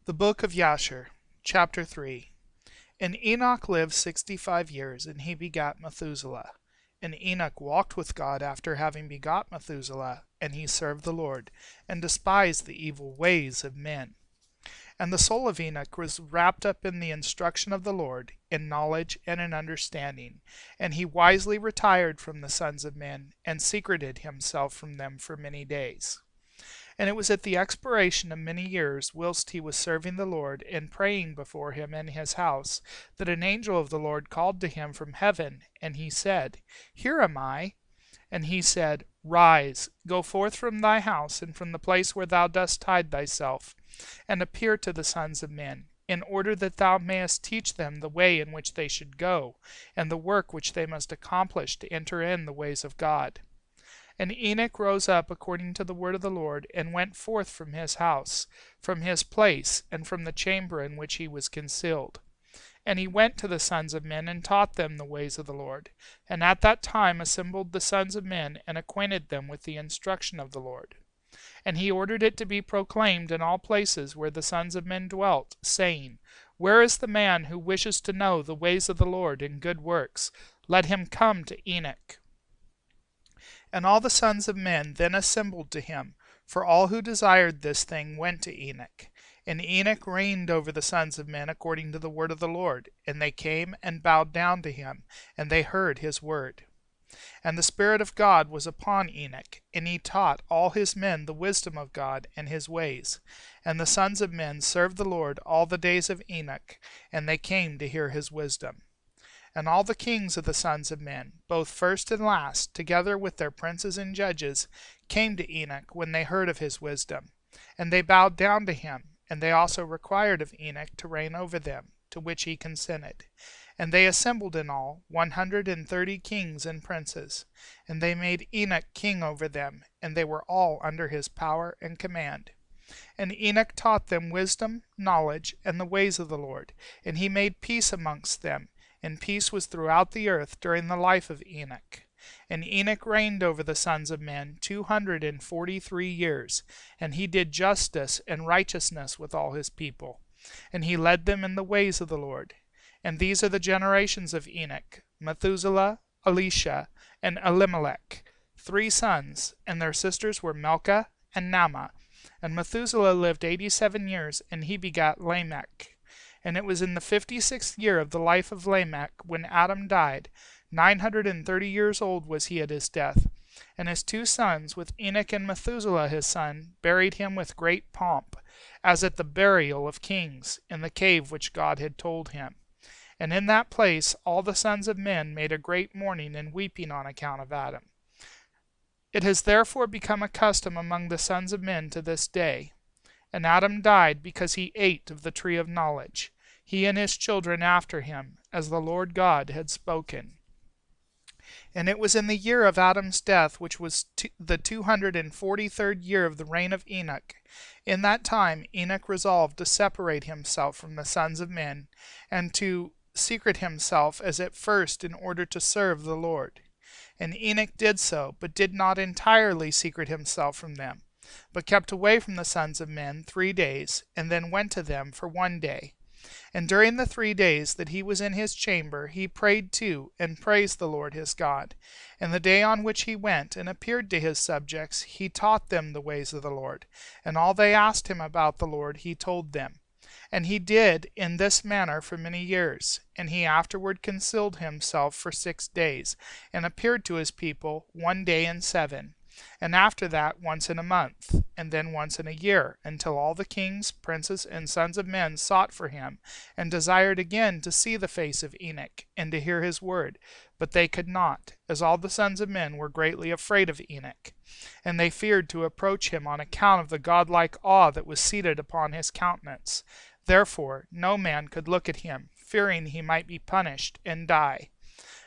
The Book of Jasher, Chapter 3. And Enoch lived 65 years, and he begat Methuselah. And Enoch walked with God after having begot Methuselah, and he served the Lord, and despised the evil ways of men. And the soul of Enoch was wrapped up in the instruction of the Lord, in knowledge and in understanding, and he wisely retired from the sons of men, and secreted himself from them for many days. And it was at the expiration of many years, whilst he was serving the Lord, and praying before him in his house, that an angel of the Lord called to him from heaven, and he said, Here am I. And he said, Rise, go forth from thy house, and from the place where thou dost hide thyself, and appear to the sons of men, in order that thou mayest teach them the way in which they should go, and the work which they must accomplish to enter in the ways of God. And Enoch rose up according to the word of the Lord, and went forth from his house, from his place, and from the chamber in which he was concealed. And he went to the sons of men, and taught them the ways of the Lord, and at that time assembled the sons of men, and acquainted them with the instruction of the Lord. And he ordered it to be proclaimed in all places where the sons of men dwelt, saying, Where is the man who wishes to know the ways of the Lord and good works? Let him come to Enoch. And all the sons of men then assembled to him, for all who desired this thing went to Enoch. And Enoch reigned over the sons of men according to the word of the Lord, and they came and bowed down to him, and they heard his word. And the Spirit of God was upon Enoch, and he taught all his men the wisdom of God and his ways. And the sons of men served the Lord all the days of Enoch, and they came to hear his wisdom. And all the kings of the sons of men, both first and last, together with their princes and judges, came to Enoch when they heard of his wisdom. And they bowed down to him, and they also required of Enoch to reign over them, to which he consented. And they assembled in all 130 kings and princes, and they made Enoch king over them, and they were all under his power and command. And Enoch taught them wisdom, knowledge, and the ways of the Lord, and he made peace amongst them, and peace was throughout the earth during the life of Enoch. And Enoch reigned over the sons of men 243 years, and he did justice and righteousness with all his people, and he led them in the ways of the Lord. And these are the generations of Enoch: Methuselah, Elisha, and Elimelech, 3 sons, and their sisters were Milcah and Naamah. And Methuselah lived 87 years, and he begat Lamech. And it was in the 56th year of the life of Lamech, when Adam died. 930 years old was he at his death. And his 2 sons, with Enoch and Methuselah his son, buried him with great pomp, as at the burial of kings, in the cave which God had told him. And in that place all the sons of men made a great mourning and weeping on account of Adam. It has therefore become a custom among the sons of men to this day. And Adam died because he ate of the tree of knowledge, he and his children after him, as the Lord God had spoken. And it was in the year of Adam's death, which was the 243rd year of the reign of Enoch. In that time Enoch resolved to separate himself from the sons of men, and to secret himself as at first in order to serve the Lord. And Enoch did so, but did not entirely secret himself from them, but kept away from the sons of men 3 days, and then went to them for 1 day. And during the 3 days that he was in his chamber, he prayed too, and praised the Lord his God. And the day on which he went and appeared to his subjects, he taught them the ways of the Lord, and all they asked him about the Lord he told them. And he did in this manner for many years. And he afterward concealed himself for 6 days, and appeared to his people 1 day in 7. And after that once in a month, and then once in a year, until all the kings, princes, and sons of men sought for him, and desired again to see the face of Enoch, and to hear his word. But they could not, as all the sons of men were greatly afraid of Enoch. And they feared to approach him on account of the godlike awe that was seated upon his countenance. Therefore no man could look at him, fearing he might be punished and die.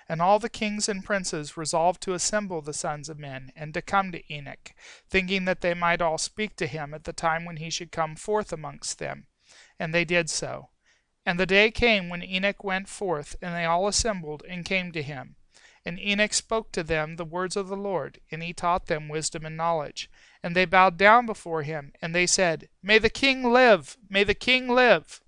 And all the kings and princes resolved to assemble the sons of men, and to come to Enoch, thinking that they might all speak to him at the time when he should come forth amongst them. And they did so. And the day came when Enoch went forth, and they all assembled and came to him. And Enoch spoke to them the words of the Lord, and he taught them wisdom and knowledge. And they bowed down before him, and they said, May the king live! May the king live!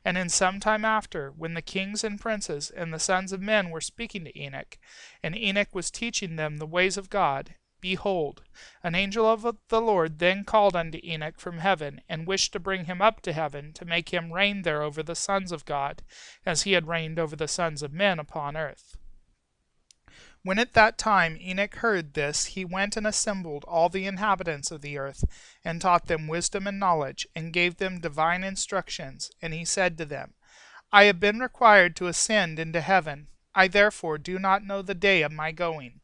And in some time after, when the kings and princes and the sons of men were speaking to Enoch, and Enoch was teaching them the ways of God, behold, an angel of the Lord then called unto Enoch from heaven, and wished to bring him up to heaven, to make him reign there over the sons of God, as he had reigned over the sons of men upon earth. When at that time Enoch heard this, he went and assembled all the inhabitants of the earth, and taught them wisdom and knowledge, and gave them divine instructions. And he said to them, I have been required to ascend into heaven. I therefore do not know the day of my going.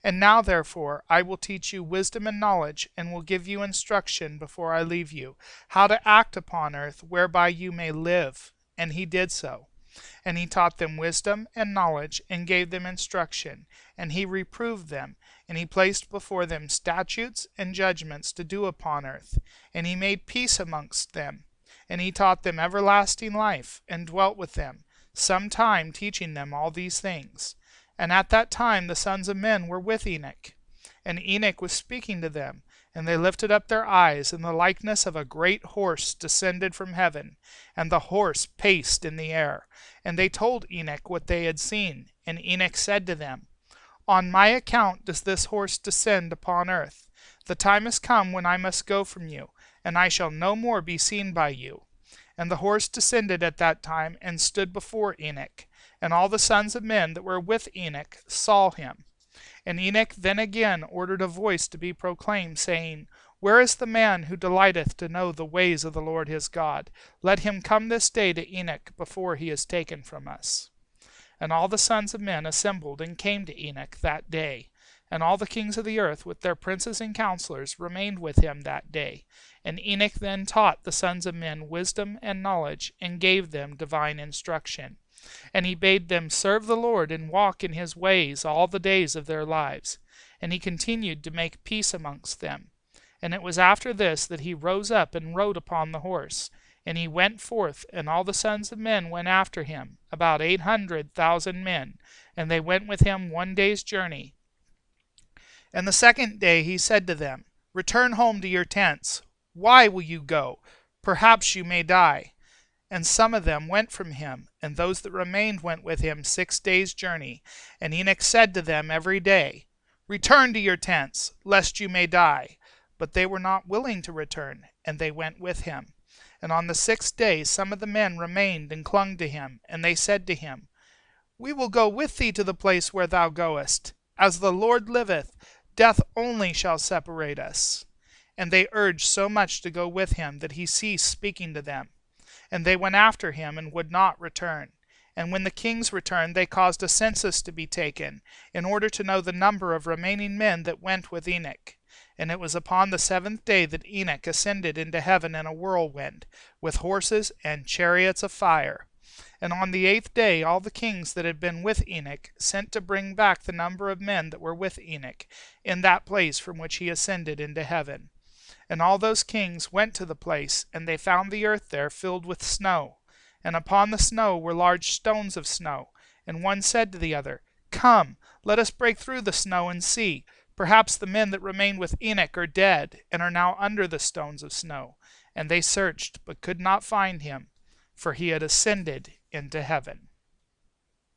And now therefore I will teach you wisdom and knowledge, and will give you instruction before I leave you, how to act upon earth, whereby you may live. And he did so. And he taught them wisdom and knowledge, and gave them instruction. And he reproved them, and he placed before them statutes and judgments to do upon earth. And he made peace amongst them. And he taught them everlasting life, and dwelt with them some time, teaching them all these things. And at that time the sons of men were with Enoch. And Enoch was speaking to them, and they lifted up their eyes, and the likeness of a great horse descended from heaven, and the horse paced in the air. And they told Enoch what they had seen. And Enoch said to them, On my account does this horse descend upon earth. The time is come when I must go from you, and I shall no more be seen by you. And the horse descended at that time, and stood before Enoch. And all the sons of men that were with Enoch saw him. And Enoch then again ordered a voice to be proclaimed, saying, Where is the man who delighteth to know the ways of the Lord his God? Let him come this day to Enoch before he is taken from us. And all the sons of men assembled and came to Enoch that day. And all the kings of the earth with their princes and counselors remained with him that day. And Enoch then taught the sons of men wisdom and knowledge, and gave them divine instruction. And he bade them serve the Lord and walk in his ways all the days of their lives. And he continued to make peace amongst them. And it was after this that he rose up and rode upon the horse. And he went forth, and all the sons of men went after him, about 800,000 men. And they went with him 1 day's journey. And the second day he said to them, Return home to your tents. Why will you go? Perhaps you may die. And some of them went from him, and those that remained went with him 6 days' journey. And Enoch said to them every day, Return to your tents, lest you may die. But they were not willing to return, and they went with him. And on the 6th day some of the men remained and clung to him, and they said to him, We will go with thee to the place where thou goest. As the Lord liveth, death only shall separate us. And they urged so much to go with him that he ceased speaking to them. And they went after him, and would not return. And when the kings returned, they caused a census to be taken, in order to know the number of remaining men that went with Enoch. And it was upon the 7th day that Enoch ascended into heaven in a whirlwind, with horses and chariots of fire. And on the 8th day all the kings that had been with Enoch sent to bring back the number of men that were with Enoch, in that place from which he ascended into heaven. And all those kings went to the place, and they found the earth there filled with snow. And upon the snow were large stones of snow. And one said to the other, Come, let us break through the snow and see. Perhaps the men that remained with Enoch are dead, and are now under the stones of snow. And they searched, but could not find him, for he had ascended into heaven.